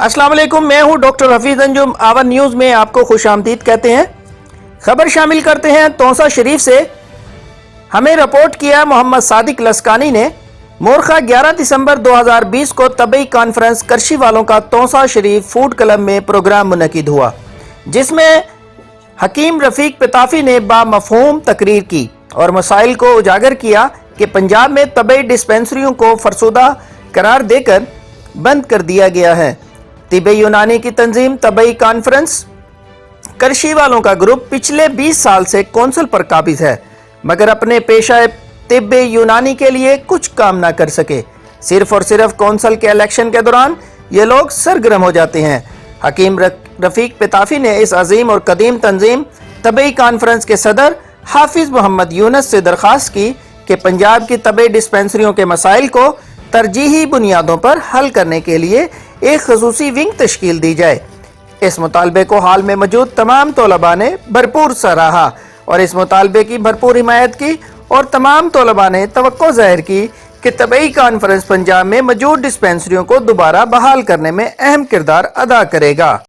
अस्सलाम वालेकुम, मैं हूं doctor Hafeez Anjum. Our news में आपको खुश आमदीद कहते हैं। खबर शामिल करते हैं तौसा शरीफ से। हमें रिपोर्ट किया मोहम्मद सादिक लस्कानी ने। मोरखा 11 दिसंबर 2020 को तबई कॉन्फ्रेंस करशी वालों का तौसा शरीफ फूड क्लब में प्रोग्राम मुनकिद हुआ, जिसमें हकीम रफीक पिताफी ने बामफहूम तकरीर की और मसाइल को उजागर किया कि पंजाब में तबई डिस्पेंसरियों को फरसुदा करार देकर बंद कर दिया गया है। तिब्बे यूनानी की तंजीम तबई कॉन्फ्रेंस करशी वालों का ग्रुप पिछले 20 साल से कौंसिल पर काबिज है, मगर अपने पेशा तिब्बे यूनानी के लिए कुछ काम ना कर सके। सिर्फ और सिर्फ कौंसिल के इलेक्शन के दौरान ये लोग सरगर्म हो जाते हैं। हकीम रफीक पिताफी ने इस अजीम और कदीम तंजीम तबई कॉन्फ्रेंस के सदर हाफिज मोहम्मद यूनस से दरख्वास्त की कि पंजाब की तबई डिस्पेंसरियों के मसाइल को तरजीही बुनियादों पर हल करने के लिए एक खसूसी विंग तश्कील दी जाए। इस मुतालबे को हाल में मौजूद तमाम तलबा ने भरपूर सराहा और इस मुतालबे की भरपूर हिमायत की, और तमाम तलबा ने तवक्को जाहिर की कि तबई कॉन्फ्रेंस पंजाब में मौजूद डिस्पेंसरियों को दोबारा बहाल करने में अहम किरदार अदा करेगा।